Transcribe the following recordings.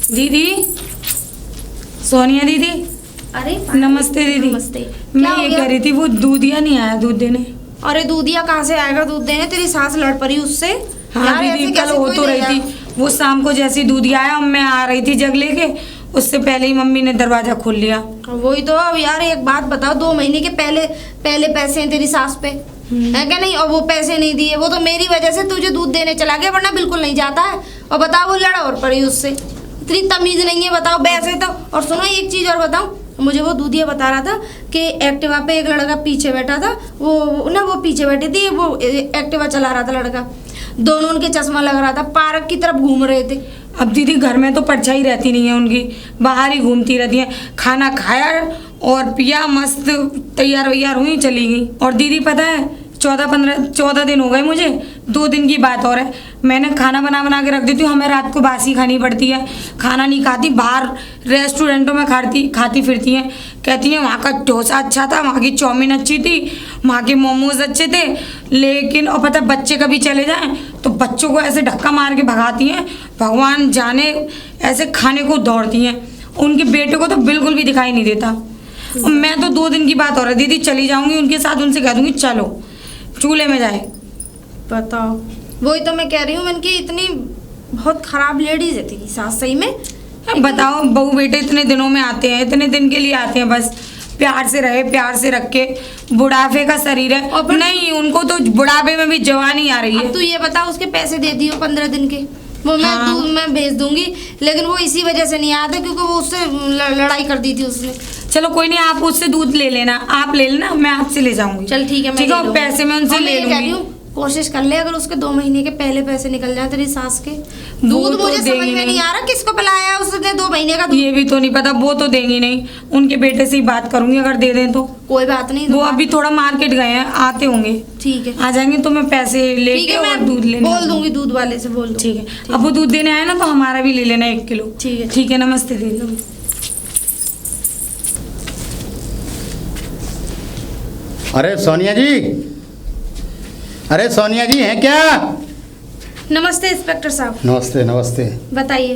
दीदी, सोनिया दीदी। अरे नमस्ते दीदी। नमस्ते। मैं ये कह रही थी, वो दूधिया नहीं आया दूध देने। अरे दूधिया कहाँ से आएगा दूध देने? तेरी सास लड़ पड़ी उससे। हाँ दीदी, कल हो तो रही थी वो, शाम को जैसे ही दूधिया आया मैं आ रही थी जग लेके, उससे पहले ही मम्मी ने दरवाजा खोल लिया। वही तो। अब यार एक बात बताओ, 2 महीने के पहले पैसे हैं तेरी सास पे, है क्या नहीं? और वो पैसे नहीं दिए, वो तो मेरी वजह से तुझे दूध देने चला गया, वरना बिल्कुल नहीं जाता है। और बताओ, वो लड़ा और पड़ी उससे, इतनी तमीज नहीं है, बताओ वैसे तो। और सुनो एक चीज और बताऊं, मुझे वो दूधिया बता रहा था कि एक्टिवा पे एक लड़का पीछे बैठा था, वो पीछे बैठी थी, वो एक्टिवा चला रहा था लड़का, दोनों उनके चश्मा लग रहा था, पार्क की तरफ घूम रहे थे। अब दीदी घर में तो परछाई रहती नहीं है उनकी, बाहर ही घूमती रहती है। खाना खाया और पिया, मस्त तैयार वैयार हुई, चली गई। और दीदी पता है, 14 दिन हो गए मुझे, 2 दिन की बात और है, मैंने खाना बना के रख देती हूँ। हमें रात को बासी खानी पड़ती है, खाना नहीं खाती, बाहर रेस्टोरेंटों में खाती फिरती हैं। कहती हैं वहाँ का डोसा अच्छा था, वहाँ की चाउमीन अच्छी थी, वहाँ के मोमोज अच्छे थे। लेकिन और पता, बच्चे कभी चले जाएं तो बच्चों को ऐसे धक्का मार के भगाती हैं, भगवान जाने ऐसे खाने को दौड़ती हैं। उनके बेटे को तो बिल्कुल भी दिखाई नहीं देता। और मैं तो 2 दिन की बात हो रही दीदी, चली जाऊँगी उनके साथ, उनसे कह दूँगी चलो चूल्हे में जाए। बताओ, वही तो मैं कह रही हूँ, मैंने कि इतनी बहुत खराब लेडीज है तेरी सास सही में। बताओ, बहू बेटे इतने दिनों में आते हैं, इतने दिन के लिए आते हैं, बस प्यार से रहे, प्यार से रख के। बुढ़ापे का शरीर है, और नहीं उनको तो बुढ़ापे में भी जवानी आ रही है। तू ये बता, उसके पैसे दे दियो 15 दिन के, वो मैं भेज दूंगी। लेकिन वो इसी वजह से नहीं आता क्योंकि वो उससे लड़ाई कर दी थी उसने। चलो कोई नहीं, आप उससे दूध ले लेना, आप ले लेना, मैं आपसे ले जाऊंगी। चल ठीक है, मैं ठीक है, पैसे मैं उनसे ले लूंगी। कोशिश कर ले, अगर उसके 2 महीने के पहले पैसे निकल जाए तेरी सास के। दूध तो मुझे समझ में नहीं आ रहा, किसको पिलाया उसने 2 महीने का दूध? ये भी तो नहीं पता, वो तो देंगी नहीं। उनके बेटे से ही बात करूंगी, अगर दे दें तो। कोई बात नहीं, वो अभी थोड़ा मार्केट गए हैं, आते होंगे। ठीक है, आ जाएंगे तो मैं पैसे लेके और दूध लेने बोल दूंगी, दूध वाले से बोल। ठीक है, अब वो दूध देने आए ना तो हमारा भी ले लेना 1 किलो। ठीक है, ठीक है, नमस्ते दीदी। अरे सोनिया जी, अरे सोनिया जी हैं क्या? नमस्ते इंस्पेक्टर साहब। नमस्ते नमस्ते। बताइए।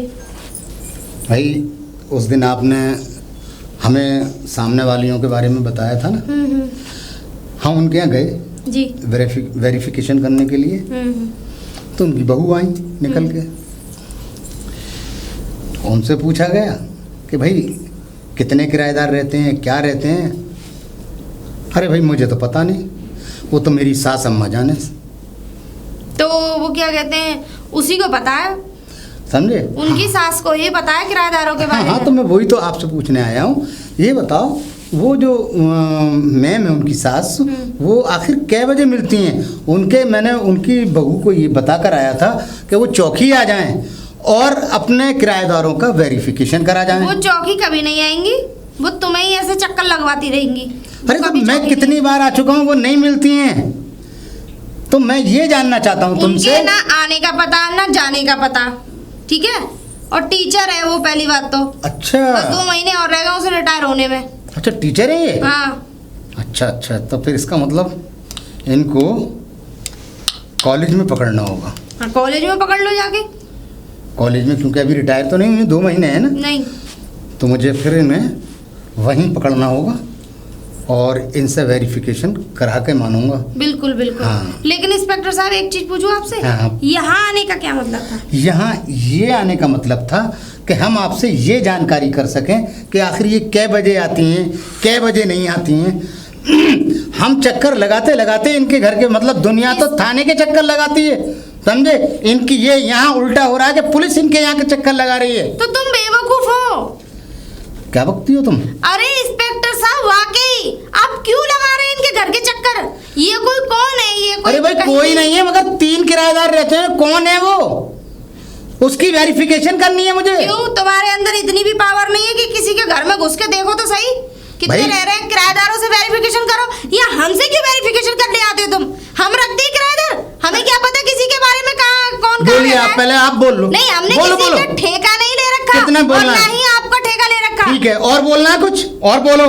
भाई उस दिन आपने हमें सामने वालियों के बारे में बताया था ना, हम उनके यहाँ गए जी वेरिफिकेशन करने के लिए, तो उनकी बहू आई निकल के। उनसे पूछा गया कि भाई कितने किराएदार रहते हैं, क्या रहते हैं? अरे भाई मुझे तो पता नहीं, वो तो मेरी सास अम्मा जाने। तो वो क्या कहते हैं, उसी को पता है, समझे? उनकी सास को ये पता है किराएदारों के बारे में। हाँ, तो मैं वही तो आपसे पूछने आया हूँ। ये बताओ, वो जो मैम है उनकी सास, वो आखिर कै बजे मिलती हैं? मैंने उनकी बहू को ये बता कर आया था कि वो चौकी आ जाएं और अपने किराएदारों का वेरिफिकेशन करा जाएं। वो चौकी कभी नहीं आएंगी, वो तुम्हें ही ऐसे चक्कर लगवाती रहेंगी। अरे तो मैं कितनी बार आ चुका हूँ, वो नहीं मिलती हैं। तो मैं ये जानना चाहता हूँ तुमसे। ना आने का पता ना जाने का पता, ठीक है? और टीचर है वो, पहली बात तो। अच्छा, बस 2 महीने और रह गए उसे रिटायर होने में। अच्छा, टीचर है ये? हाँ। अच्छा, तो फिर इसका मतलब इनको कॉलेज में पकड़ना होगा। हाँ, कॉलेज में पकड़ लो जाके। कॉलेज में, क्योंकि अभी रिटायर तो नहीं हुई, 2 महीने है ना? नहीं, तो मुझे फिर इन्हें वहीं पकड़ना होगा और इनसे वेरिफिकेशन करा के मानूंगा। बिल्कुल बिल्कुल। हाँ। लेकिन इंस्पेक्टर साहब एक चीज पूछूं आपसे? हाँ। यहाँ आने का क्या मतलब था? यहाँ ये आने का मतलब था कि हम आपसे ये जानकारी कर सकें कि आखिर ये कै बजे आती हैं, कै बजे नहीं आती हैं। हम चक्कर लगाते लगाते इनके घर के, मतलब दुनिया तो थाने के चक्कर लगाती है, समझे? इनकी ये यहाँ उल्टा हो रहा है कि पुलिस इनके यहाँ के चक्कर लगा रही है। तो तुम बेवकूफ हो। क्या बकती हो तुम? अरे इंस्पेक्टर साहब, वाकई आप क्यों लगा रहे हैं इनके घर के चक्कर? ये कोई कौन है? ये कोई, अरे भाई कोई नहीं है, मगर 3 किराएदार रहते हैं। कौन है वो? उसकी वेरिफिकेशन करनी है मुझे। क्यों, तुम्हारे अंदर इतनी भी पावर नहीं है कि किसी के घर में घुस के देखो तो सही कितने रह रहे हैं? किराएदारों से वेरिफिकेशन करो, या हमसे क्यों वेरिफिकेशन करने आते हो तुम? हम रखते हैं किराएदार, हमें क्या पता किसी के बारे में कौन बोलिए आप, पहले आप बोल लो। नहीं, हमने बोलो, किसी बोलो। का ठेका नहीं ले रखा। कितना बोलना है? नहीं आपका ठेका ले रखा। ठीक है, और बोलना है कुछ? और बोलो,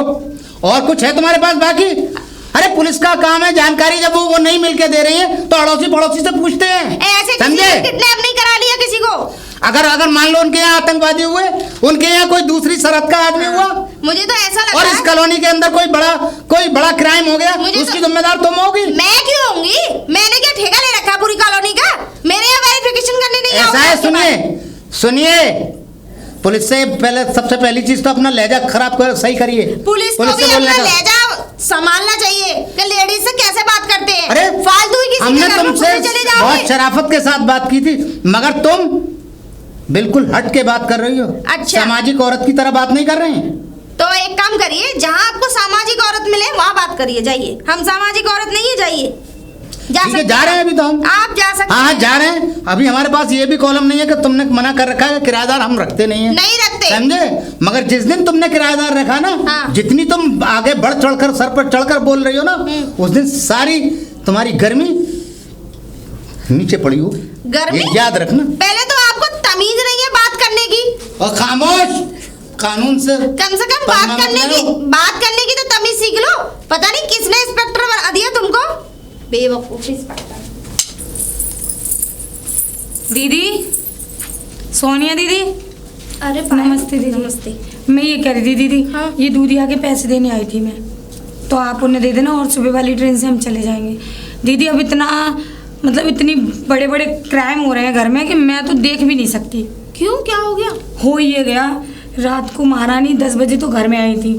और कुछ है तुम्हारे पास बाकी? अरे पुलिस का काम है जानकारी, जब वो नहीं मिलके दे रही है तो अड़ोसी पड़ोसी से पूछते हैं, ऐसे समझे? किडनैप नहीं करा लिया किसी को? अगर अगर मान लो उनके यहाँ आतंकवादी हुए, उनके यहाँ कोई दूसरी सरहद का आदमी हुआ, मुझे तो ऐसा लगता और है इस कॉलोनी के अंदर कोई बड़ा क्राइम हो गया, मुझे उसकी तो- जिम्मेदार तुम होगी। मैं क्यों होंगी? मैंने क्या ठेका ले रखा पूरी कॉलोनी का? मेरे यहाँ वेरिफिकेशन करने नहीं ऐसा आओगे है, आपके सुनिए, पुलिस से पहले सबसे पहली चीज तो अपना लहजा खराब कर सही करिए। पुलिस को भी से बोलने अपना का। लहजा संभालना चाहिए कि लेडीज से कैसे बात करते हैं। अरे फालतू ही किसी हमने के घर में तुमसे घुसने चले बहुत जाओगे। शराफत के साथ बात की थी, मगर तुम बिल्कुल हट के बात कर रही हो। अच्छा। सामाजिक औरत की तरह बात नहीं कर रही हैं। तो एक काम करिए, जहाँ आपको सामाजिक औरत मिले वहाँ बात करिए, जाइए। हम सामाजिक औरत नहीं है, जाइए। जा ठीक है, सकते जा रहे हैं अभी तो हम। आप जा सकते हाँ हैं। जा रहे हैं। अभी हमारे पास ये भी कॉलम नहीं है कि तुमने मना कर रखा है कि किराएदार हम रखते नहीं है, नहीं रखते। समझे? मगर जिस दिन तुमने किराएदार रखा ना, हाँ। जितनी तुम आगे बढ़ चढ़कर सर पर चढ़कर बोल रही हो ना, उस दिन सारी तुम्हारी गर्मी नीचे पड़ी हो। गर्मी? ये याद रखना। पहले तो आपको तमीज नहीं है बात करने की। और खामोश, कानून से कम परमा बात करने की तो तमीज सीख लो। पता नहीं किसने इंस्पेक्टर बना दिया तुमको, बेवकूफ इंस्पेक्टर। दीदी, सोनिया दीदी, अरे नमस्ते दीदी। नमस्ते। मैं ये कह रही थी दीदी, हाँ? ये दूधिया के पैसे देने आई थी मैं, तो आप उन्हें दे देना और सुबह वाली ट्रेन से हम चले जाएंगे। दीदी अब इतना मतलब इतनी बड़े बड़े क्राइम हो रहे हैं घर में कि मैं तो देख भी नहीं सकती। क्यों, क्या हो गया? हो ये गया, रात को महारानी 10 बजे तो घर में आई थी,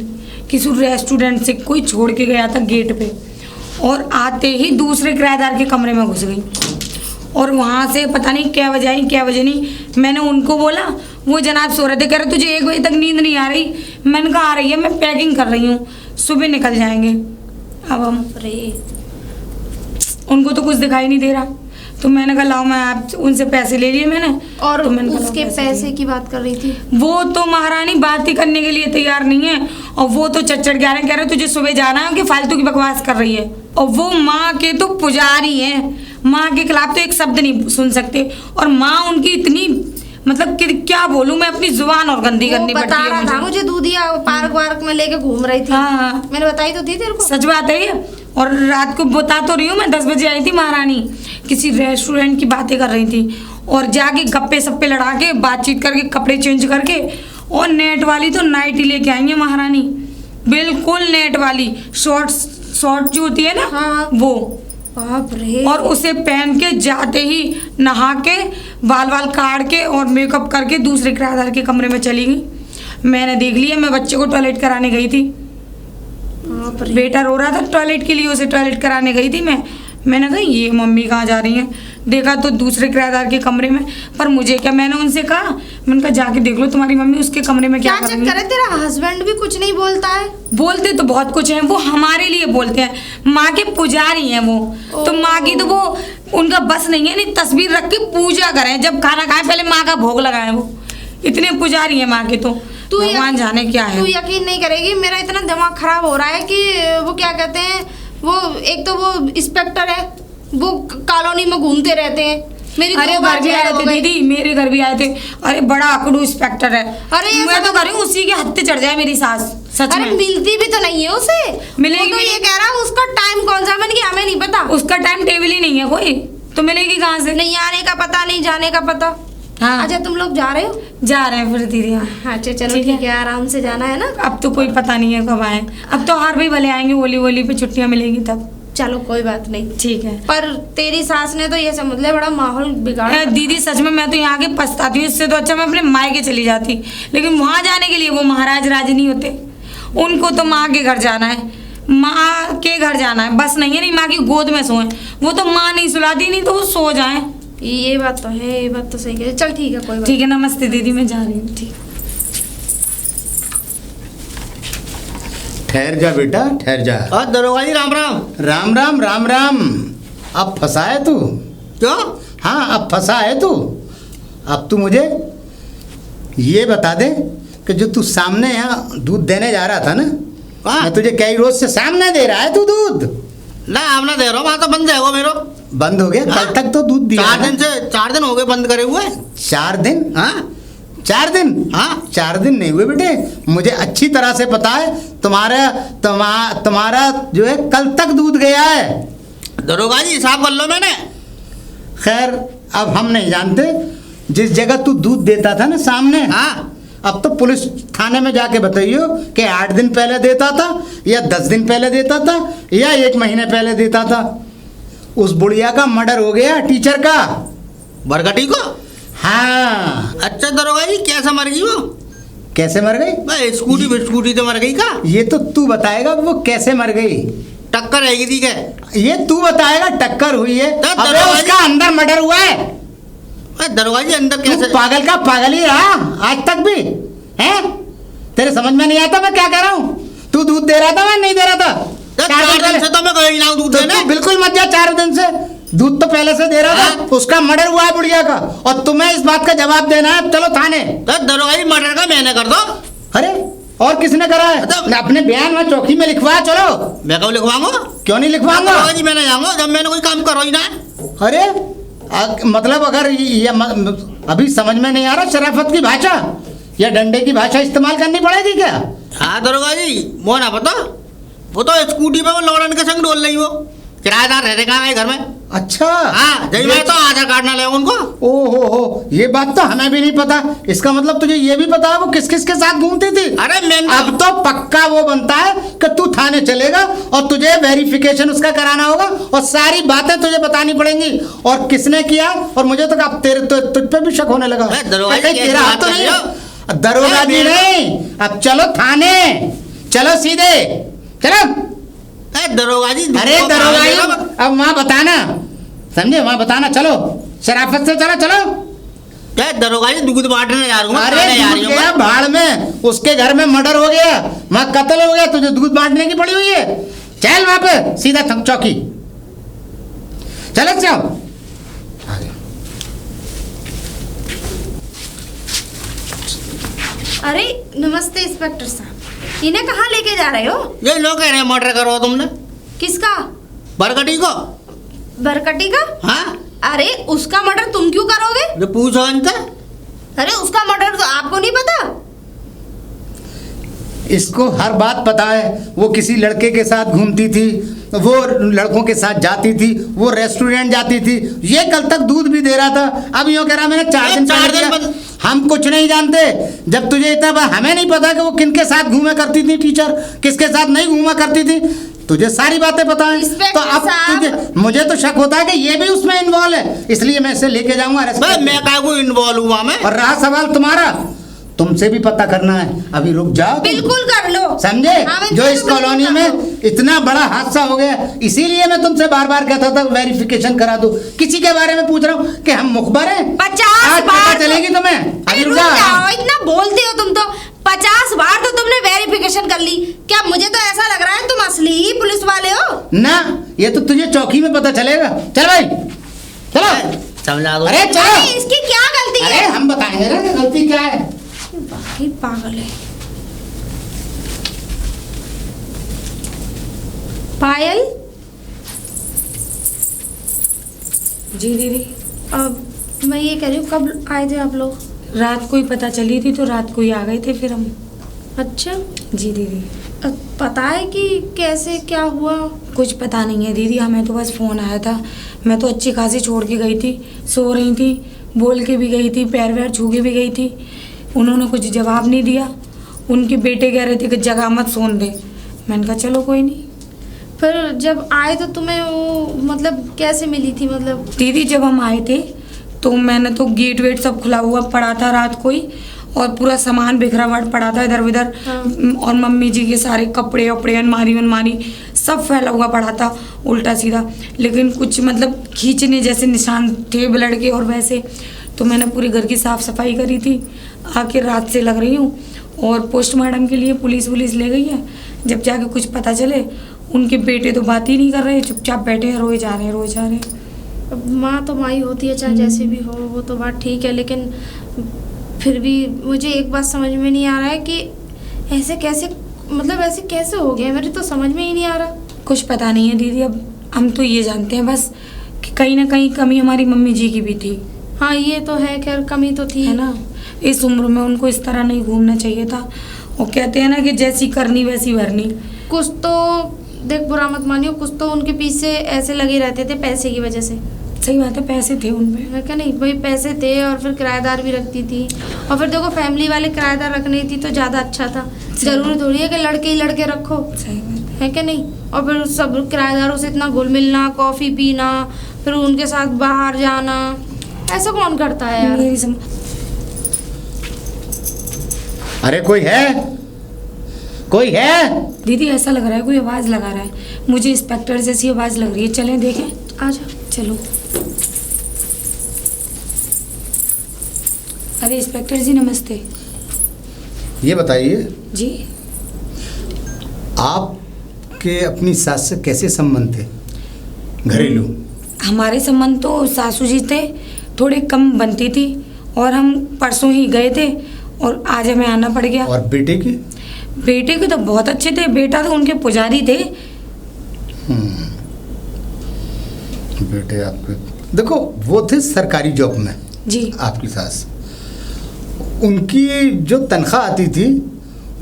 किसी रेस्टोरेंट से कोई छोड़ के गया था गेट पे, और आते ही दूसरे किराएदार के कमरे में घुस गई, और वहाँ से पता नहीं क्या वजह आई क्या वजह नहीं। मैंने उनको बोला, वो जनाब सो रहे थे, कह रहे तुझे 1 बजे तक नींद नहीं आ रही? मैंने कहा आ रही है, मैं पैकिंग कर रही हूँ, सुबह निकल जाएंगे। अब हम उनको तो कुछ दिखाई नहीं दे रहा, तो मैंने कहा लाओ, मैं आप उनसे पैसे ले लिए मैंने। और तो मैंने कहा, उसके लाओ पैसे लिए। की बात कर रही थी। वो तो महारानी बात ही करने के लिए तैयार नहीं है, और वो तो चच्चड़ गया कह रहे तुझे सुबह जाना है, कि फालतू की बकवास कर रही है। और वो माँ के तो पुजारी हैं, माँ के खिलाफ तो एक शब्द नहीं सुन सकते, और माँ उनकी इतनी मतलब कि क्या बोलूं मैं, अपनी जुबान और गंदी वो करनी पड़ती बता है रहा था मुझे, दूधिया पार्क वार्क में लेके घूम रही थी। हाँ। मैंने बताई तो थी तेरे को। सच बात है ये। और रात को बता तो रही हूँ मैं, 10 बजे आई थी महारानी, किसी रेस्टोरेंट की बातें कर रही थी, और जाके गप्पे सप्पे लड़ा के बातचीत करके कपड़े चेंज करके, और नेट वाली तो नाइट ही लेके आई है महारानी, बिल्कुल नेट वाली, शॉर्ट जो होती है ना, हाँ। वो, बाप रे। और उसे पहन के जाते ही नहा के बाल काट के और मेकअप करके दूसरे किराएदार के कमरे में चली गई। मैंने देख लिया, मैं बच्चे को टॉयलेट कराने गई थी, बाप रे। बेटा रो रहा था टॉयलेट के लिए, उसे टॉयलेट कराने गई थी मैंने कहा ये मम्मी कहाँ जा रही हैं, देखा तो दूसरे किराएदार के कमरे में। पर मुझे क्या, मैंने उनसे कहा, मैंने कहा जाके देख लो तुम्हारी मम्मी उसके कमरे में क्या कर रही चक्कर है। है, तेरा हस्बैंड भी कुछ नहीं बोलता है? बोलते तो बहुत कुछ है, वो हमारे लिए बोलते हैं, माँ के पुजारी हैं वो, तो माँ की तो वो उनका बस नहीं है, नहीं तस्वीर रख के पूजा करें, जब खाना खाएं पहले माँ का भोग लगाएं, वो इतने पुजारी हैं माँ के, तो भगवान जाने क्या है। तू यकीन नहीं करेगी, मेरा इतना दिमाग खराब हो रहा है कि वो क्या कहते हैं, वो एक तो वो इंस्पेक्टर है, वो कॉलोनी में घूमते रहते हैं। मेरी अरे घर भी आए थे दीदी, मेरे घर भी आए थे, अरे बड़ा अकड़ू इंस्पेक्टर है। अरे मैं तो कर रही हूँ उसी के हत्ते चढ़ जाए मेरी सास, सच अरे में। मिलती भी तो नहीं है उसे, मिलेगी वो तो भी ये कह रहा है उसका टाइम कौन सा, मैंने कि हमें नहीं पता। उसका टाइम टेबल ही नहीं है कोई, तो मिलेगी कहाँ से? नहीं आने का पता, नहीं जाने का पता। हाँ अच्छा तुम लोग जा रहे हो? जा रहे हैं फिर दीदी। हाँ अच्छा चलो ठीक है, आराम से जाना है ना। अब तो कोई पता नहीं है कब आए, अब तो हार भी भले आएंगे, होली पे छुट्टियां मिलेंगी तब। चलो कोई बात नहीं, ठीक है। पर तेरी सास ने तो ये समझ ले बड़ा माहौल बिगाड़ा। दीदी सच में मैं तो यहाँ के पछताती हूँ, इससे तो अच्छा मैं अपने मायके चली जाती, लेकिन वहाँ जाने के लिए वो महाराज राजी नहीं होते, उनको तो माँ के घर जाना है, माँ के घर जाना है, बस नहीं है नहीं माँ की गोद में सोए, वो तो माँ नहीं सुलाती, नहीं तो वो सो जाए। ये बात तो है, ये बात तो सही है। चल ठीक है कोई बात। ठीक है, नमस्ते दीदी, मैं जा रही हूँ। ठीक, ठहर जा बेटा, ठहर जा। और दरोगा जी राम राम। राम राम राम राम। अब फंसा है तू? क्यों? हाँ अब फंसा है तू। अब तू मुझे ये बता दे कि जो तू सामने यहाँ दूध देने जा रहा था ना, हाँ। मैं तुझे कई रोज से सामने दे रहा है तू दूध। ना आप ना दे रहा हूँ, वहाँ तो बंद है वो मेरा। बंद हो गया? हाँ? कल तक तो दूध दिया 4 दिन हो गए बंद करे हुए। 4 दिन? हाँ 4 दिन? हाँ 4 दिन नहीं हुए बेटे, मुझे अच्छी तरह से पता है तुम्हारा जो है कल तक दूध गया है। दरोगा जी हिसाब कर लो मैंने। खैर अब हम नहीं जानते, जिस जगह तू दूध देता था ना सामने, हाँ अब तो पुलिस थाने में जाके बताइयो कि 8 दिन पहले देता था या 10 दिन पहले देता था या 1 महीने पहले देता था। उस बुढ़िया का मर्डर हो गया, टीचर का। बरगटी को? हाँ। अच्छा दरोगा जी, कैसे मर गई वो? कैसे मर गई? भाई स्कूटी तो मर गई का? ये तो तू बताएगा वो कैसे मर गई। टक्कर रहेगी थी क्या? ये तू बताएगा टक्कर हुई है। तो अबे दरोगा उसका जी- अंदर मर्डर हुआ है। दरोगा जी अंदर तू कैसे? पागल का पागल ही रहा आज तक भी है। तेरे समझ में नहीं आता मैं क्या कह रहा हूँ। तू दूध दे रहा था मैं नहीं दे रहा था। तो 4 दिन से तो मैं गई ना हूँ दूध तो देने। तू बिल्कुल मत जा 4 दिन से। दूध तो पहले से दे रहा था। हाँ। उसका मर्डर हुआ है बुढ़िया का, और तुम्हें इस बात का जवाब देना है। चलो थाने। तो दरोगा जी मर्डर का मैंने कर दो। अरे और किसने करा है? तो- अपने बयान में चौकी में लिखवा। चलो। मैं कब लिखवाऊंगा? क्यों नहीं लिखवाऊंगा? दरोगा जी मैंने जाऊंगा जब मैंने कोई काम करो ही ना। अरे मतलब अगर ये अभी समझ में नहीं आ रहा शराफत की भाषा या डंडे की भाषा इस्तेमाल करनी पड़ेगी क्या? हाँ दरोगा जी, वो ना पता, वो तो स्कूटी पे वो लौड़न के संग डोल रही वो, किराएदार रहते कहाँ है घर में। अच्छा। हाँ जब मैं तो आधार कार्ड ना ले उनको। ओ हो, ये बात तो हमें भी नहीं पता। इसका मतलब तुझे ये भी पता है वो किस किस के साथ घूमती थी? अरे मैं अब तो पक्का वो बनता है कि तू थाने चलेगा और तुझे वेरिफिकेशन उसका कराना होगा और सारी बातें तुझे बतानी पड़ेंगी और किसने किया। और मुझे तो अब तेरे तुझ पे भी शक होने लगा। दरोगा जी कहीं कैसी तेरा हाथ बात तो कर नहीं रहे है? हो? दरोगा जी नहीं, अब चलो थाने, चलो सीधे चलो। दरोगा जी अरे दरोगा जी, अब वहां बताना, समझे? वहां बताना। चलो शराफत से चलो चलो। क्या दरोगा जी दूध बांटने जा रहा हूँ? अरे दूध गया भाड़ में, उसके घर में मर्डर हो गया, वहां कत्ल हो गया, तुझे दूध बांटने की पड़ी हुई है। चल वहां पे सीधा चौकी चलो जाओ। अरे नमस्ते इंस्पेक्टर साहब, इन्हें कहाँ लेके जा रहे हो? ये लोग कह रहे हैं मर्डर करो तुमने। किसका? बरगटी को? बरकटी का? हाँ अरे उसका मर्डर तुम क्यों करोगे? जो पूछो इनसे। अरे उसका मर्डर तो आपको नहीं पता? इसको हर बात पता है। वो किसी लड़के के साथ घूमती थी, वो लड़कों के साथ जाती थी, वो रेस्टोरेंट जाती थी, ये कल तक दूध भी दे रहा था। अब यूँ कह रहा मैंने 4 दिन पहले दिया। हम कुछ नहीं जानते। जब तुझे इतना हमें नहीं पता कि वो किनके साथ घूमा करती थी टीचर, किसके साथ नहीं घूमा करती थी। तुझे सारी बातें पता है। तो अब तुझे, मुझे तो शक होता है कि ये भी उसमें इन्वॉल्व है, इसलिए मैं इसे लेके जाऊंगा। मैं क्या को इन्वॉल्व हुआ मैं? और रहा सवाल तुम्हारा, तुमसे भी पता करना है। अभी रुक जाओ तुम। बिल्कुल कर लो। समझे? हाँ, मैं जो इस बिल्कुल कॉलोनी कर में लो। इतना बड़ा हादसा हो गया, इसीलिए मैं तुमसे बार बार कहता था वेरिफिकेशन करा दो। किसी के बारे में पूछ रहा हूँ कि हम मुखबर हैं। 50 आज बार पता तो- चलेगी तुम्हें। अरे अभी रुक रुक जाओ। जाओ, इतना बोलते हो तुम तो। 50 बार तो तुमने वेरिफिकेशन कर ली। क्या मुझे तो ऐसा लग रहा है तुम असली ही पुलिस वाले हो। ना, ये तो तुझे चौकी में पता चलेगा। चल भाई चलो। समझा दो। अरे चलो। अरे इसकी क्या गलती अरे है? हम बताएंगे ना कि गलती क्या है। बाकी पागल है। पायल, जी दीदी, अब मैं ये कह रही हूँ कब आए थे आप लोग? रात को ही पता चली थी तो रात को ही आ गए थे फिर हम। अच्छा, जी दीदी। पता है कि कैसे क्या हुआ? कुछ पता नहीं है दीदी, हमें तो बस फ़ोन आया था। मैं तो अच्छी खासी छोड़ के गई थी, सो रही थी, बोल के भी गई थी, पैर वैर छू के भी गई थी। उन्होंने कुछ जवाब नहीं दिया। उनके बेटे कह रहे थे कि जगह मत सोन दे। मैंने कहा चलो कोई नहीं। फिर जब आए तो तुम्हें वो मतलब कैसे मिली थी? मतलब दीदी जब हम आए थे तो मैंने तो गेट वेट सब खुला हुआ पड़ा था रात को ही, और पूरा सामान बिखरा हुआ पड़ा था इधर उधर। हाँ। और मम्मी जी के सारे कपड़े वपड़े अलमारी सब फैला हुआ पड़ा था उल्टा सीधा, लेकिन कुछ मतलब खींचने जैसे निशान थे ब्लड के और वैसे। तो मैंने पूरे घर की साफ़ सफाई करी थी। आखिर रात से लग रही हूँ और पोस्टमार्टम के लिए पुलिस ले गई है। जब जाके कुछ पता चले, उनके बेटे तो बात ही नहीं कर रहे, चुपचाप बैठे हैं, रोए जा रहे हैं। अब माँ तो माँ ही होती है, चाहे जैसे भी हो, वो तो बात ठीक है। लेकिन फिर भी मुझे एक बात समझ में नहीं आ रहा है कि ऐसे कैसे, मतलब ऐसे कैसे हो गया, मेरे तो समझ में ही नहीं आ रहा। कुछ पता नहीं है दीदी। अब हम तो ये जानते हैं बस कि कहीं ना कहीं कमी हमारी मम्मी जी की भी थी। हाँ ये तो है, खैर कमी तो थी, है ना। इस उम्र में उनको इस तरह नहीं घूमना चाहिए था। वो कहते हैं ना कि जैसी करनी वैसी भरनी। कुछ तो देख, बुरा मत मानियो, कुछ तो उनके पीछे ऐसे लगे रहते थे पैसे की वजह से। सही बात है, पैसे थे उनमें। है क्या नहीं भाई, पैसे थे और फिर किराएदार भी रखती थी, और फिर देखो फैमिली वाले किराएदार रखनी थी तो ज़्यादा अच्छा था। जरूरी थोड़ी है कि लड़के ही लड़के रखो, सही बात है क्या नहीं। और फिर सब किराएदारों से इतना घुल मिलना, कॉफ़ी पीना, फिर उनके साथ बाहर जाना, ऐसा कौन करता है है। यार। मेरी अरे कोई है, कोई है? दीदी ऐसा लग रहा है कोई आवाज़ लगा रहा है, मुझे इंस्पेक्टर जैसी आवाज़ लग रही है। चलें देखें। आजा। चलो। अरे इंस्पेक्टर जी नमस्ते। ये बताइए, जी आपके अपनी सास से कैसे संबंध थे घरेलू? हमारे संबंध तो सासू जी थे, थोड़े कम बनती थी, और हम परसों ही गए थे और आज हमें आना पड़ गया। और बेटे की? बेटे के तो बहुत अच्छे थे, बेटा तो उनके पुजारी थे। बेटे आपके, देखो वो थे सरकारी जॉब में जी। आपकी सास, उनकी जो तनख्वाह आती थी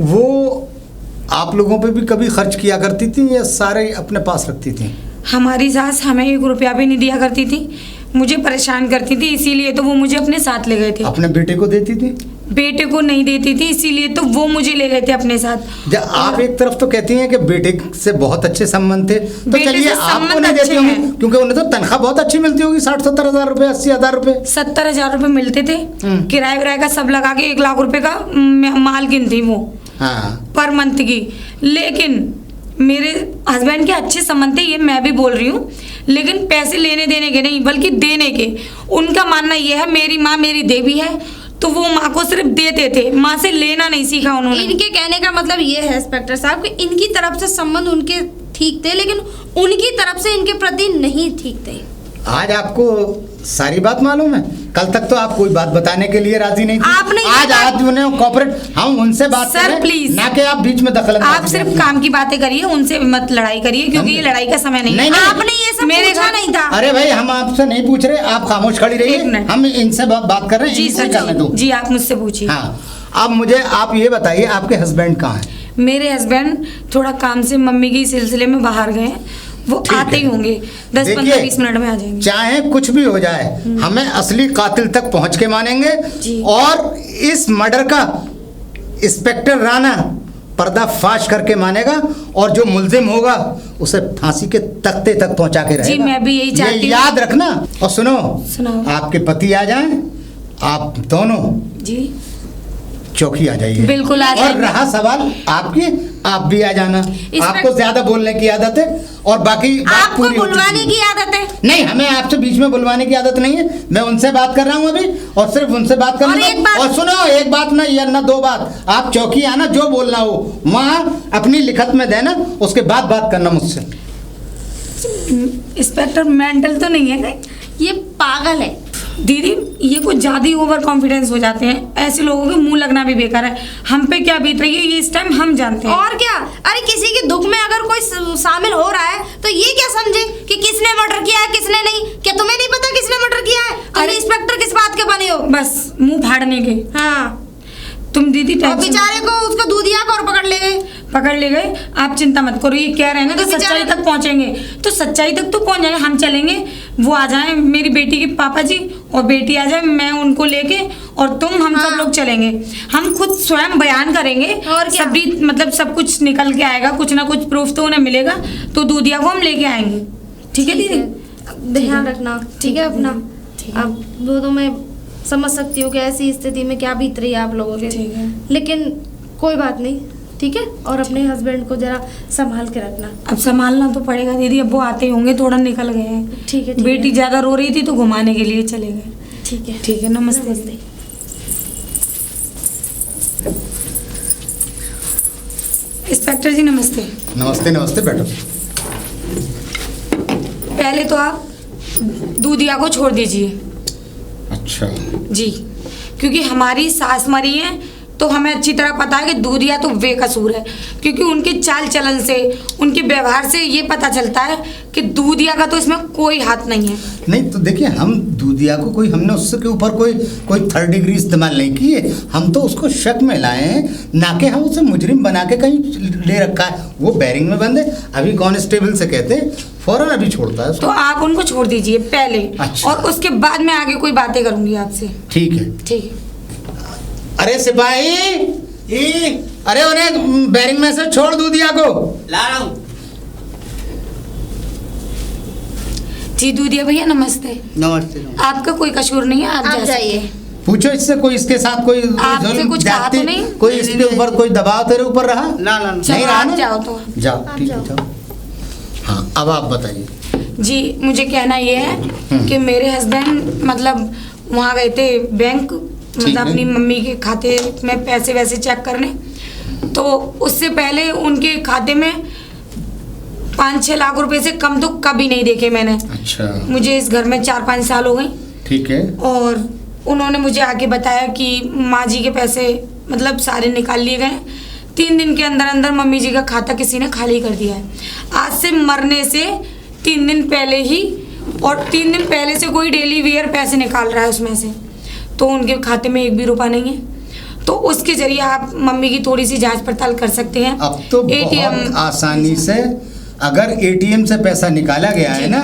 वो आप लोगों पे भी कभी खर्च किया करती थी या सारे अपने पास रखती थी? हमारी सास हमें 1 रुपया भी नहीं दिया करती थी, मुझे परेशान करती थी, इसीलिए तो वो मुझे अपने साथ ले गए थे। अपने बेटे को देती थी? बेटे को नहीं देती थी, इसीलिए तो वो मुझे ले गए थे अपने साथ। जब आप एक तरफ तो कहती हैं कि बेटे से बहुत अच्छे संबंध थे, तो बेटे चलिए से आपको संबंध नहीं देती अच्छे होंगी हैं। क्योंकि उन्हें तो तनख्वाह बहुत अच्छी मिलती होगी, 60-70 हज़ार रुपये, 80,000 रुपये। 70,000 रुपये मिलते थे, किराए विराए का सब लगा के 1 लाख रुपए का मालकिन थी वो हाँ, पर मंथ की। लेकिन मेरे हस्बैंड के अच्छे संबंध थे, ये मैं भी बोल रही हूँ, लेकिन पैसे लेने देने के नहीं बल्कि देने के। उनका मानना ये है मेरी माँ मेरी देवी है, तो वो माँ को सिर्फ देते थे, माँ से लेना नहीं सीखा उन्होंने। इनके कहने का मतलब ये है इंस्पेक्टर साहब कि इनकी तरफ से संबंध उनके ठीक थे, लेकिन उनकी तरफ से इनके प्रति नहीं ठीक थे। आज आपको सारी बात मालूम है? कल तक तो आप कोई बात बताने के लिए राजी नहीं थे। आपने आज उन्हें कॉपरेट, हम उनसे बात सर, कर रहे हैं, प्लीज। ना कि आप बीच में दखल आप सिर्फ काम की बातें करिए, उनसे मत लड़ाई करिए, क्योंकि ये लड़ाई का समय नहीं है। नहीं, आपने ये सब मेरे पूछा घर- नहीं था। अरे भाई हम आपसे नहीं पूछ रहे, आप खामोश खड़ी एक रहिए, मिनट। हम इनसे बात कर रहे हैं। जी इनको सर ही करने दो। जी, आप मुझसे पूछिए। हाँ, अब मुझे आप ये बताइए, आपके हस्बैंड कहाँ हैं? मेरे हस्बैंड थोड़ा काम से मम्मी के सिलसिले में बाहर गए हैं, वो ठीक आते ही है। होंगे, 10-15-20 मिनट में आ जाएंगे। चाहे कुछ भी हो जाए, हमें असली कातिल तक पहुंच के मानेंगे, जी। और इस मर्डर का इंस्पेक्टर राणा पर्दाफाश करके मानेगा, और जो मुल्जिम होगा उसे फांसी के तख्ते तक पहुंचा के रहेगा। जी, मैं भी यही चाहती ये हूँ। याद रखना। और सुनो, सुनाओ। आपके पति आ जाएं, आप दोनों जी चौकी आ जाइए। बिल्कुल आ और जाएंगे। रहा सवाल आपकी, आप भी आ जाना। आपको ज्यादा बोलने की आदत है, और बाकी बात आपको पूरी हो बुलवाने चुकी है। की आदत है। नहीं, हमें आपसे बीच में बुलवाने की आदत नहीं है। मैं उनसे बात कर रहा हूँ अभी, और सिर्फ उनसे बात और करना। एक बात- और सुनो, एक बात ना या ना 2 बात, आप चौकी आना, जो बोलना हो वहाँ अपनी लिखत में देना, उसके बाद बात करना मुझसे। इंस्पेक्टर मेंटल तो नहीं है कहीं? ये पागल है। दीदी ये कुछ ज़्यादा ही ओवर कॉन्फिडेंस हो जाते हैं, ऐसे लोगों के मुंह लगना भी बेकार है। हम पे क्या बीत रही है ये इस टाइम हम जानते हैं। और क्या, अरे किसी के दुख में अगर कोई शामिल हो रहा है तो ये क्या समझे कि किसने मर्डर किया है किसने नहीं। क्या तुम्हें नहीं पता किसने मर्डर किया है? तुम अरे- इंस्पेक्टर किस बात के बने हो? बस मुंह फाड़ने के। हाँ, तुम दीदी और टेंशन बेचारे को उसका दूधिया को और पकड़ ले गए। पकड़ ले गए, आप चिंता मत करो, ये कह रहे हैं ना तो कि सच्चाई बेचारा- तक पहुंचेंगे, तो सच्चाई तक तो पहुंच जाएंगे। हम चलेंगे, वो आ जाएं, मेरी बेटी के पापा जी और बेटी आ जाए, मैं उनको लेके, और तुम हम सब लोग चलेंगे। हम खुद स्वयं बयान करेंगे, और क्या? सभी मतलब सब कुछ निकल के आएगा, कुछ ना कुछ प्रूफ तो उन्हें मिलेगा, तो दूधिया को हम लेके आएंगे। ठीक है दीदी? अब ध्यान रखना, ठीक है अपना। ठीक है। अब वो तो मैं समझ सकती हूँ कि ऐसी स्थिति में क्या बीत रही है आप लोगों के, ठीक है। लेकिन कोई बात नहीं, ठीक है। और अपने हस्बैंड को जरा संभाल के रखना। अब संभालना तो पड़ेगा दीदी, अब वो आते होंगे, थोड़ा निकल गए हैं। ठीक है, ठीक बेटी है। ज्यादा रो रही थी तो घुमाने के लिए चले गए। ठीक है, ठीक है, नमस्ते। नमस्ते। इंस्पेक्टर जी नमस्ते। नमस्ते, नमस्ते, बैठो। पहले तो आप दूधिया को छोड़ दीजिए। अच्छा, जी, क्योंकि हमारी सास मरी है तो हमें अच्छी तरह पता है कि दूधिया तो बेकसूर है, क्योंकि उनके चाल चलन से, उनके व्यवहार से ये पता चलता है कि दूधिया का तो इसमें कोई हाथ नहीं है। नहीं तो देखिए, हम दूधिया को हमने उसके ऊपर कोई थर्ड डिग्री इस्तेमाल नहीं किए, हम तो उसको शक में लाए हैं, ना कि हम उसे मुजरिम बना के कहीं ले रखा है। वो बैरिंग में बंद है, अभी कांस्टेबल से कहते हैं फौरन अभी छोड़ता है उसको। तो आप उनको छोड़ दीजिए पहले। अच्छा। और उसके बाद मैं आगे कोई बातें करूंगी आपसे। ठीक है। ठीक है। अरे सिपाही, अरे उन्हें बैरिंग में से छोड़ दूधिया को। ला रहा हूँ। जी दूधिया भैया नमस्ते। नमस्ते। आपका कोई कसूर नहीं है, आप आप जा जाइए। सकते हैं। पूछो इससे, कोई इसके साथ कोई आपसे जुल्म, कुछ कहा तो जाति, नहीं? कोई इसके ऊपर कोई दबाव तेरे ऊपर रहा? ना ना नहीं चलो रहा आप ना? जाओ तो। जाओ, आप ठीक है, जाओ। जाओ। हाँ, अब आप बताइए। जी मुझे कहना ये है कि मेरे हस्बैंड मतलब वहाँ गए थे बैंक, मतलब है। अपनी मम्मी के खाते में पैसे वैसे चेक करने, तो उससे पहले उनके खाते में 5-6 लाख रुपए से कम तो कभी नहीं देखे मैंने। अच्छा, मुझे इस घर में 4-5 साल हो गए, ठीक है। और उन्होंने मुझे आके बताया कि माँ जी के पैसे मतलब सारे निकाल लिए गए। 3 दिन के अंदर अंदर मम्मी जी का खाता किसी ने खाली कर दिया है। आज से मरने से 3 दिन पहले ही, और 3 दिन पहले से कोई डेली वेयर पैसे निकाल रहा है उसमें से, तो उनके खाते में 1 भी रुपया नहीं है। तो उसके जरिए आप मम्मी की थोड़ी सी जांच पड़ताल कर सकते हैं। अब तो बहुत आसानी से, अगर एटीएम से पैसा निकाला गया है ना,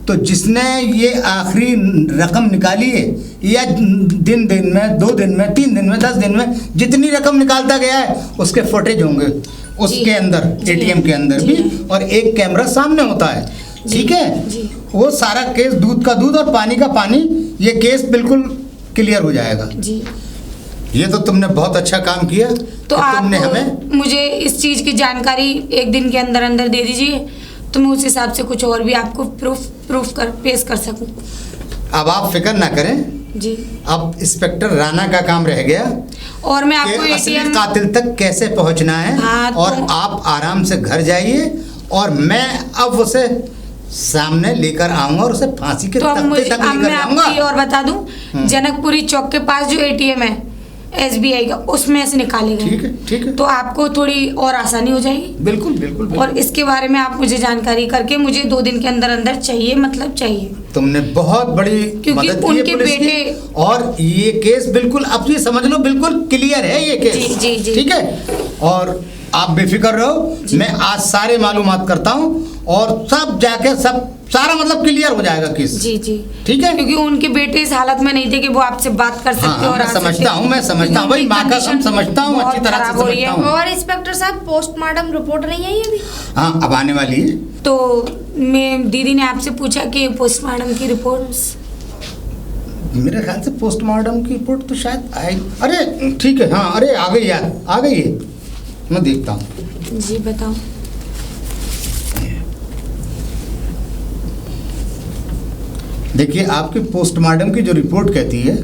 तो जिसने ये आखिरी रकम निकाली है, या दिन में, 2 दिन में, 3 दिन में, 10 दिन में जितनी रकम निकालता गया है, उसके फुटेज होंगे उसके अंदर, एटीएम के अंदर भी, और एक कैमरा सामने होता है। ठीक है, वो सारा केस दूध का दूध और पानी का पानी, ये केस बिल्कुल क्लियर हो जाएगा। जी ये तो तुमने बहुत अच्छा काम किया। तो तुमने आप हमें मुझे इस चीज़ की जानकारी 1 दिन के अंदर अंदर दे दीजिए, तो मैं उस हिसाब से कुछ और भी आपको प्रूफ पेश कर सकूं। अब आप फिक्र ना करें जी। अब इंस्पेक्टर राणा का काम रह गया और मैं आपको कि असली एटीएम कातिल तक कैसे पहुंचना है। हाँ, और तो आप आराम से घर जाइए, और मैं अब उसे सामने लेकर आऊंगा और उसे फांसी के तो अब तख्ते तक अब लेकर मैं आपको ये जाऊंगा। और बता दूं, जनकपुरी चौक के पास जो एटीएम है SBI का, उसमें से निकाले गए। ठीक है, ठीक है। तो आपको थोड़ी और आसानी हो जाएगी। बिल्कुल बिल्कुल, बिल्कुल। और इसके बारे में आप मुझे जानकारी करके मुझे 2 दिन के अंदर अंदर चाहिए, मतलब चाहिए। तुमने बहुत बड़ी क्योंकि मदद की उनके है पुलिस की, बेटे- और ये केस बिल्कुल, अब ये समझ लो बिल्कुल क्लियर है ये केस। जी, जी, जी। ठीक है, और आप बेफिक्र रहो, मैं आज सारे मालूमात करता हूँ, और सब जाके सारा मतलब क्लियर हो जाएगा केस। जी जी ठीक है, क्योंकि उनके बेटे इस हालत में नहीं थे कि वो आपसे बात कर सकते। हाँ, और मैं आ सकते। समझता हूँ, मैं समझता हूँ भाई, माँ का काम समझता हूँ, अच्छी बहुत तरह से खराब हो रही है। समझता हूँ। और इंस्पेक्टर साहब, पोस्टमार्टम रिपोर्ट नहीं आई अभी? हाँ, अब आने वाली है। तो मैं दीदी ने आपसे पूछा कि पोस्टमार्टम की रिपोर्ट्स। मेरे ख्याल से पोस्टमार्टम की रिपोर्ट तो शायद आई। अरे ठीक है, हाँ, अरे आ गई यार, आ गई है, मैं देखता हूँ। जी बताओ। देखिए, आपके पोस्टमार्टम की जो रिपोर्ट कहती है,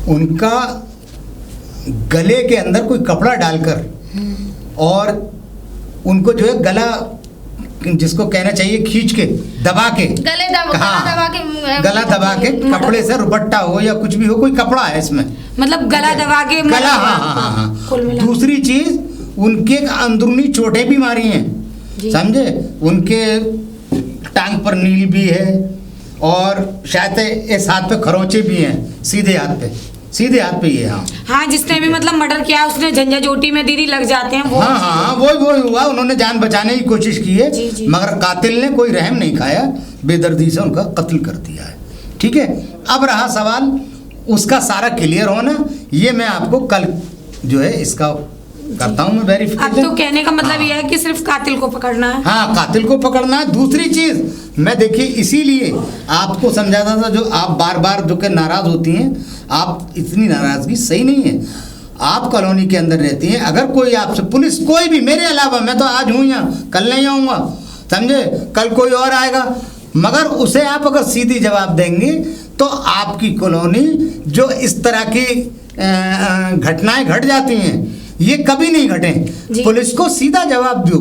उनका गले के अंदर कोई कपड़ा डालकर, और उनको जो है गला, जिसको कहना चाहिए खींच के, दबा के, गला दबा के, गला दबा के, कपड़े से रुपट्टा हो या कुछ भी हो, कोई कपड़ा है इसमें, मतलब गला दबा के, गला, हाँ हाँ हाँ कुल हाँ। मिला। दूसरी चीज, उनके अंदरूनी चोटें भी मारी हैं, जी। समझे, उनके टांग पर नील भी है, और शायद इस हाथ पे खरोचे भी हैं, सीधे हाथ पे ये। हाँ हाँ, जिसने भी मतलब मर्डर किया उसने झंझाझोटी में दीदी लग जाते हैं वो। हाँ हाँ, वही हुआ, उन्होंने जान बचाने की कोशिश की है, जी, जी। मगर कातिल ने कोई रहम नहीं खाया, बेदर्दी से उनका कत्ल कर दिया है। ठीक है, अब रहा सवाल उसका सारा क्लियर होना, ये मैं आपको कल जो है इसका करता हूँ मैं अब वेरिफिकेशन। तो कहने का मतलब हाँ। यह है कि सिर्फ कातिल को पकड़ना है। हाँ, कातिल को पकड़ना है। दूसरी चीज मैं देखिए इसीलिए आपको समझाता था, जो आप बार बार जो कि नाराज होती हैं, आप इतनी नाराजगी सही नहीं है। आप कॉलोनी के अंदर रहती हैं, अगर कोई आपसे, पुलिस कोई भी, मेरे अलावा, मैं तो आज हूँ यहाँ, कल नहीं आऊँगा, समझे, कल कोई और आएगा, मगर उसे आप अगर सीधी जवाब देंगे तो आपकी कॉलोनी जो इस तरह की घटनाएं घट जाती हैं, ये कभी नहीं घटे। पुलिस को सीधा जवाब दो,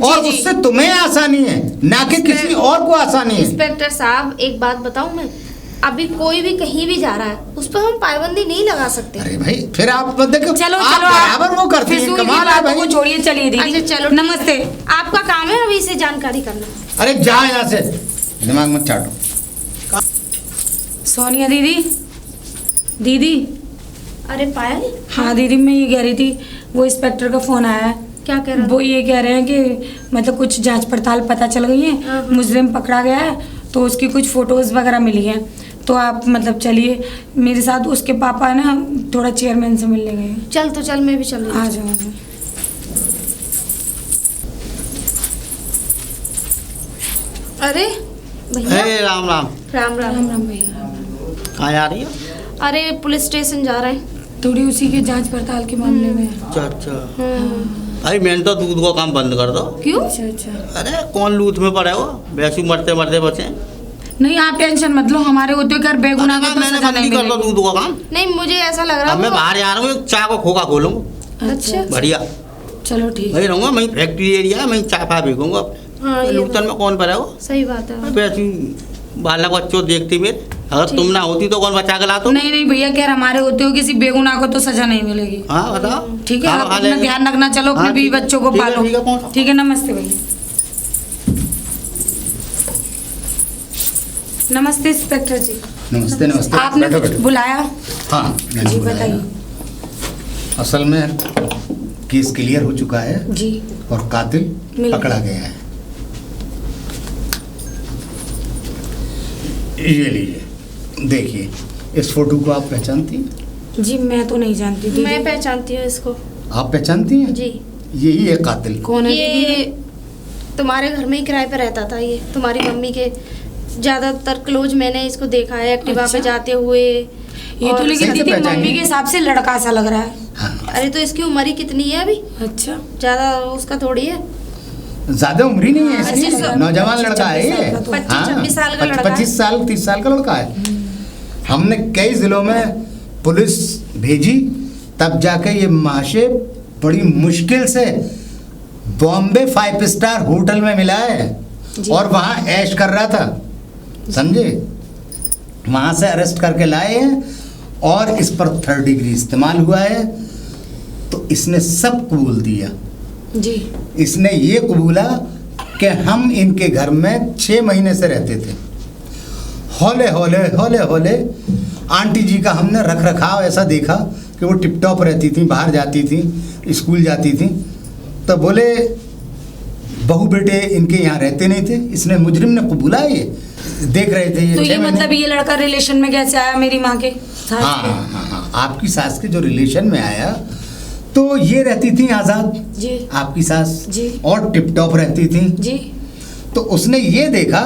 और उससे तुम्हें आसानी है, ना कि किसी और को आसानी है। इंस्पेक्टर साहब, एक बात बताऊं मैं, अभी कोई भी कहीं भी जा रहा है उस पर हम पाबंदी नहीं लगा सकते। अरे भाई फिर आप देखो, चलो आप चलो बराबर वो करती हैं, फिजूल की कमाल है बातों को भाई। छोड़िए, चलिए दीदी। अच्छा चलो नमस्ते। आपका काम है अभी इसे जानकारी करना। अरे जा यहाँ से, दिमाग मत चाटो। सोनिया दीदी, दीदी। अरे पायल, हाँ दीदी, मैं ये कह रही थी, वो इंस्पेक्टर का फोन आया है। क्या कह रहा वो ये कह रहे हैं कि मतलब कुछ जांच पड़ताल पता चल गई है, मुजरिम पकड़ा गया है, तो उसकी कुछ फोटोज वगैरह मिली हैं। तो आप मतलब चलिए मेरे साथ, उसके पापा है ना थोड़ा चेयरमैन से मिलने गए। चल तो चल, मैं भी चल रही हूँ। आ जाओ आ जाओ। अरे भैया, हे राम राम। राम राम। राम राम भैया। कहाँ जा रही हो? अरे पुलिस स्टेशन जा रहे हैं। थोड़ी उसी के जांच पड़ताल के मामले में। अच्छा अच्छा। भाई मैंने तो दूध को काम बंद कर दो। क्यों? अच्छा अच्छा। अरे कौन लूट में पड़े हो, वैसे मरते मरते बचे। नहीं आप टेंशन मत लो, हमारे होते कर बेगुनाह का तो मैंने सजा बंद नहीं कर दो मिलेगी। दूध का काम। नहीं मुझे ऐसा लग रहा अब मैं वो- बाहर जा रहा हूँ, चाय को खोखा खोलूंगा। अच्छा बढ़िया चलो ठीक है। वही रहूंगा, मैं फैक्ट्री एरिया में चाय पा बिकूंगा। हाँ, ये लूटन में कौन पड़े हो? सही बात है। वैसे बालक बच्चों देखती मेरे, अगर तुम ना होती तो कौन बचा के लाता? नहीं नहीं भैया, खैर हमारे होते हो किसी बेगुनाह को तो सजा नहीं मिलेगी। हाँ बताओ। ठीक है, हाँ, आप खा अपना लेंगे। ध्यान रखना, चलो अपने हाँ, बीवी ठीक है, बच्चों को ठीक है, पालो। ठीक है, पहुंचो। ठीक है, नमस्ते भैया। नमस्ते इंस्पेक्टर जी। नमस्ते नमस्ते। आपने बैठो, कुछ बैठो। बुलाया? हाँ मैंने जी बुलाया। बताइए। असल में केस क्लियर हो चुका है जी। और कातिल मिल पकड़ा गया है। ये लीजिए, देखिए इस फोटो को आप पहचानती हैं? जी मैं तो नहीं जानती दीदी। मैं पहचानती हूँ इसको। आप पहचानती हैं? जी। यही है कातिल। कौन है ये दीदी? तुम्हारे घर में ही किराए पे रहता था। ये तुम्हारी मम्मी के ज्यादातर क्लोज मैंने इसको देखा है एक्टिवा अच्छा। पे जाते हुए। ये तो और- लेकिन सही से दीदी पहचानिए। मम्मी के हिसाब से लड़का सा लग रहा है। हाँ अरे तो इसकी उम्र ही कितनी है अभी? अच्छा। ज्यादा उसका थोड़ी है। ज्यादा उम्र ही नहीं है इसकी, 25 नौजवान लड़का है ये। 25-26 साल का लड़का है। 25 साल 30 साल का लड़का है। हमने कई जिलों में पुलिस भेजी, तब जाके ये महाशय बड़ी मुश्किल से बॉम्बे 5 स्टार होटल में मिला है और वहाँ ऐश कर रहा था, समझे। वहाँ से अरेस्ट करके लाए हैं और इस पर 3rd डिग्री इस्तेमाल हुआ है। तो इसने सब कबूल दिया। जी। इसने ये कबूला कि हम इनके घर में 6 महीने से रहते थे। हौले हौले हौले हौले आंटी जी का हमने रख रखाव ऐसा देखा कि वो टिप टॉप रहती थी, बाहर जाती थी, स्कूल जाती थी। तो बोले बहू बेटे इनके यहाँ रहते नहीं थे। इसने मुजरिम ने कबूला है, ये देख रहे थे ये तो 6 ये महीने। मतलब ये लड़का रिलेशन में कैसे आया मेरी माँ के साथ? हाँ हाँ हाँ हाँ, आपकी सास के जो रिलेशन में आया, तो ये रहती थी आज़ाद, जी आपकी सास, जी। और टिप टॉप रहती थी। जी। तो उसने ये देखा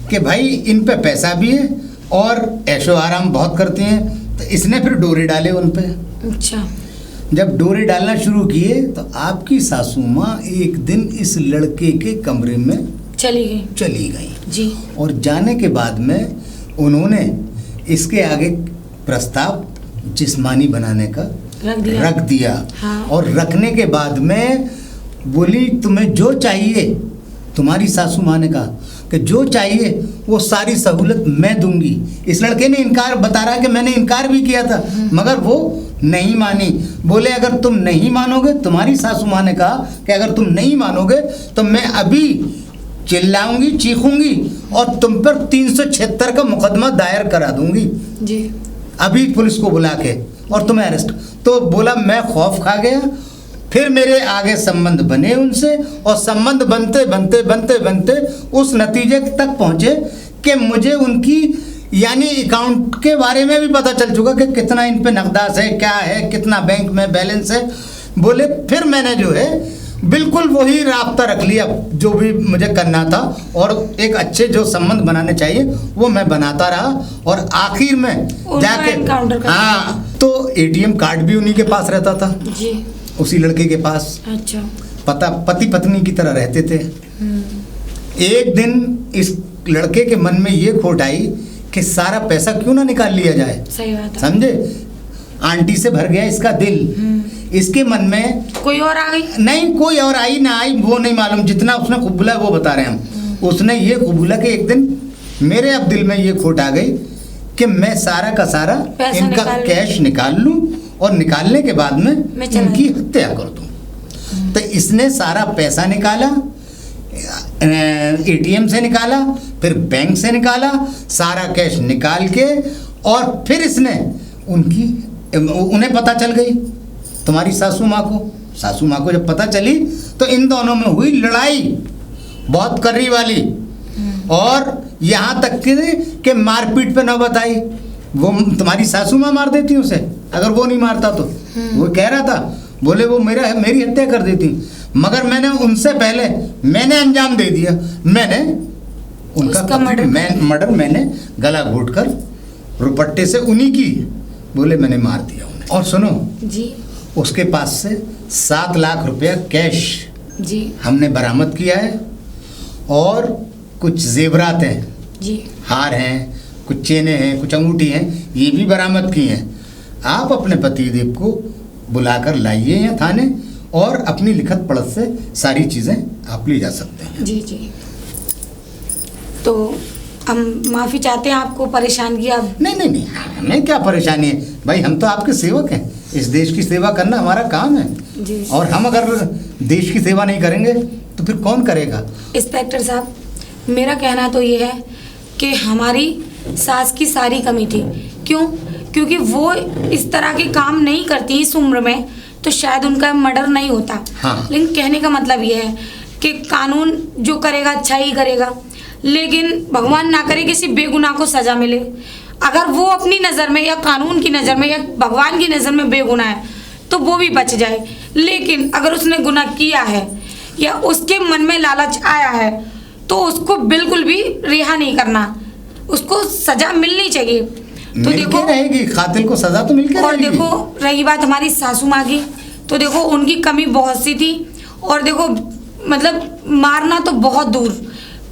कि भाई इन पे पैसा भी है और ऐशो आराम बहुत करती हैं, तो इसने फिर डोरे डाले उन पे। अच्छा। जब डोरे डालना शुरू किए तो आपकी सासू माँ एक दिन इस लड़के के कमरे में चली गई। चली गई जी। और जाने के बाद में उन्होंने इसके आगे प्रस्ताव जिस्मानी बनाने का रख दिया। हाँ। और रखने के बाद में बोली तुम्हें जो चाहिए, तुम्हारी सासू माँ ने कहा कि जो चाहिए वो सारी सहूलत मैं दूंगी। इस लड़के ने इनकार बता रहा है कि मैंने इनकार भी किया था, मगर वो नहीं मानी। बोले अगर तुम नहीं मानोगे, तुम्हारी सासू माँ ने कहा कि अगर तुम नहीं मानोगे तो मैं अभी चिल्लाऊंगी, चीखूंगी और तुम पर 376 का मुकदमा दायर करा दूंगी जी। अभी पुलिस को बुला के, और तुम्हें अरेस्ट। तो बोला मैं खौफ खा गया। फिर मेरे आगे संबंध बने उनसे, और संबंध बनते बनते बनते बनते उस नतीजे तक पहुंचे कि मुझे उनकी यानी अकाउंट के बारे में भी पता चल चुका कि कितना इन पे नकदास है, क्या है, कितना बैंक में बैलेंस है। बोले फिर मैंने जो है बिल्कुल वही रास्ता रख लिया जो भी मुझे करना था, और एक अच्छे जो संबंध बनाने चाहिए वो मैं बनाता रहा। और आखिर में उनका जाके encounter कर दिया। हाँ, तो एटीएम कार्ड भी उन्हीं के पास रहता था, जी। उसी लड़के के पास। अच्छा। पति पत्नी की तरह रहते थे। एक दिन इस लड़के के मन में ये खोट आई कि सारा पैसा क्यों ना निकाल लिया जाए, सही बात है। समझे। आंटी से भर गया इसका दिल। इसके मन में कोई और आ गई? नहीं, कोई और आई ना आई वो नहीं मालूम, जितना उसने कबूला वो बता रहे हैं हम। उसने ये कबूला कि एक दिन मेरे अब दिल में ये खोट आ गई कि मैं सारा का सारा पैसा इनका निकाल लूं। कैश निकाल लूं और निकालने के बाद में मैं चला इनकी हत्या कर दूं। तो इसने सारा पैसा निकाला, एटीएम से निकाला, फिर बैंक से निकाला, सारा कैश निकाल के, और फिर इसने उन्हें पता चल गई, तुम्हारी सासू माँ को जब पता चली तो इन दोनों में हुई लड़ाई बहुत कर्री वाली, और यहाँ तक कि मारपीट पे नौबत आई। वो तुम्हारी सासू माँ मार देती उसे, अगर वो नहीं मारता तो। वो कह रहा था, बोले वो मेरी हत्या कर देती, मगर मैंने उनसे पहले मैंने अंजाम दे दिया। मैंने उनका मर्डर मैंने गला घोट कर रुपट्टे से उन्हीं की, बोले मैंने मार दिया उन्हें। और सुनो जी, उसके पास से 7 लाख रुपया कैश जी, हमने बरामद किया है, और कुछ जेवरात हैं जी, हार हैं, कुछ चेनें हैं, कुछ अंगूठी हैं, ये भी बरामद की हैं। आप अपने पतिदेव को बुलाकर लाइए यहाँ थाने, और अपनी लिखत पढ़त से सारी चीज़ें आप ले जा सकते हैं। जी, जी। तो हम माफ़ी चाहते हैं आपको परेशान किया। नहीं, हमें क्या परेशानी है भाई, हम तो आपके सेवक हैं। इस देश की सेवा करना हमारा काम है, जी। और हम अगर देश की सेवा नहीं करेंगे तो फिर कौन करेगा। इंस्पेक्टर साहब, मेरा कहना तो ये है कि हमारी सास की सारी कमी थी। क्यों? क्योंकि वो इस तरह के काम नहीं करती इस उम्र में, तो शायद उनका मर्डर नहीं होता। हाँ। लेकिन कहने का मतलब ये है कि कानून जो करेगा अच्छा ही करेगा, लेकिन भगवान ना करे किसी बेगुनाह को सजा मिले। अगर वो अपनी नज़र में या कानून की नज़र में या भगवान की नज़र में बेगुनाह है तो वो भी बच जाए, लेकिन अगर उसने गुनाह किया है या उसके मन में लालच आया है तो उसको बिल्कुल भी रिहा नहीं करना, उसको सजा मिलनी चाहिए। तो देखो रहेगी, कातिल को सजा तो मिलकर और रहेगी। देखो रही बात हमारी सासू माँ की, तो देखो उनकी कमी बहुत सी थी, और देखो मतलब मारना तो बहुत दूर,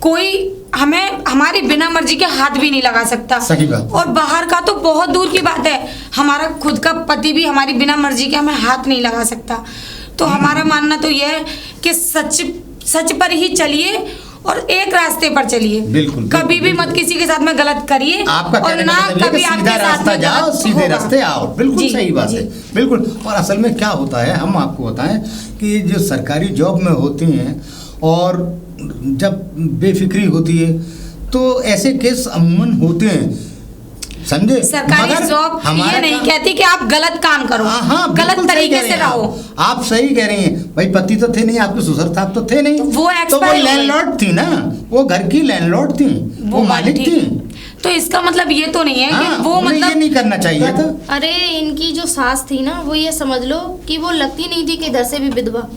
कोई हमें हमारी बिना मर्जी के हाथ भी नहीं लगा सकता। सही बात। और बाहर का तो बहुत दूर की बात है, हमारा खुद का पति भी हमारी बिना मर्जी के हमें हाथ नहीं लगा सकता। तो हमारा मानना तो यह है कि सच पर ही चलिए और एक रास्ते पर चलिए। बिल्कुल, कभी भी मत किसी के साथ में गलत करिए, आपका और कहने ना का मतलब है कि कभी आपके सीधा साथ रास्ता में जाओ, गलत सीधे होगा। रास्ते आओ। बिल्कुल जी, सही बात जी। है, बिल्कुल। और असल में क्या होता है, हम आपको बताएं कि जो सरकारी जॉब में होती हैं और जब बेफिक्री होती है तो ऐसे केस अमूमन होते हैं, समझे। सरकारी जॉब ये नहीं कहती कि आप गलत काम करो, हाँ, गलत तरीके से रहो। आप सही कह रही हैं भाई, पति तो थे नहीं, आपके ससुर साहब तो थे नहीं, तो वो लैंडलॉर्ड थी ना, वो घर की लैंडलॉर्ड थी, वो मालिक थी। तो इसका मतलब ये तो नहीं है हाँ, कि वो मतलब ये नहीं करना चाहिए था। अरे इनकी जो सास थी ना, वो ये समझ लो कि वो लगती नहीं थी कि इधर से भी विधवा।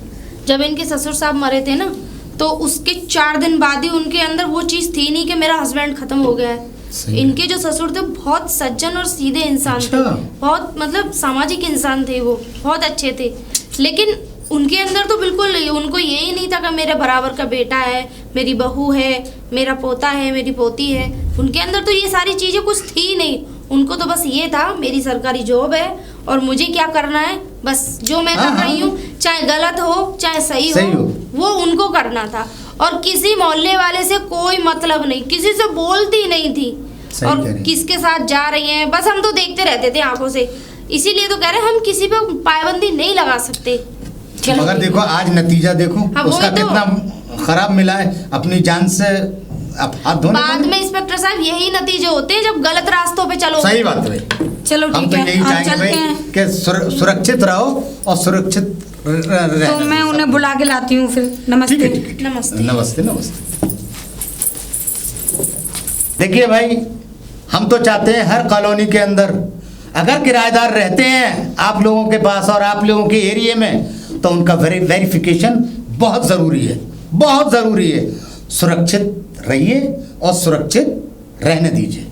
जब इनके ससुर साहब मरे थे ना, तो उसके 4 दिन बाद ही उनके अंदर वो चीज़ थी नहीं कि मेरा हस्बैंड खत्म हो गया है। इनके जो ससुर थे बहुत सज्जन और सीधे इंसान थे, बहुत मतलब सामाजिक इंसान थे, वो बहुत अच्छे थे। लेकिन उनके अंदर तो बिल्कुल नहीं, उनको यही नहीं था कि मेरे बराबर का बेटा है, मेरी बहू है, मेरा पोता है, मेरी पोती है। उनके अंदर तो ये सारी चीज़ें कुछ थी नहीं। उनको तो बस ये था मेरी सरकारी जॉब है और मुझे क्या करना है, बस जो मैं कर रही हूँ, चाहे गलत हो चाहे सही हो, वो उनको करना था। और किसी मोहल्ले वाले से कोई मतलब नहीं, किसी से बोलती नहीं थी, और किसके साथ जा रही हैं बस हम तो देखते रहते थे आंखों से। इसीलिए तो कह रहे हैं हम किसी पे पाबंदी नहीं लगा सकते। मगर देखो आज नतीजा देखो, हाँ, उसका तो कितना खराब मिला है, अपनी जान से अब हाथ धोने बाद में इंस्पेक्टर साहब यही नतीजे होते हैं जब गलत रास्तों पे चलो। सही बात है। चलो हम ठीक तो है, यही हम चाहेंगे चलते हैं। भाई कि सुरक्षित रहो और सुरक्षित तो मैं उन्हें बुला के लाती हूँ फिर। नमस्ते। नमस्ते। नमस्ते नमस्ते। देखिए भाई, हम तो चाहते हैं हर कॉलोनी के अंदर अगर किराएदार रहते हैं आप लोगों के पास और आप लोगों के एरिया में, तो उनका वेरिफिकेशन बहुत ज़रूरी है, बहुत ज़रूरी है। सुरक्षित रहिए और सुरक्षित रहने दीजिए।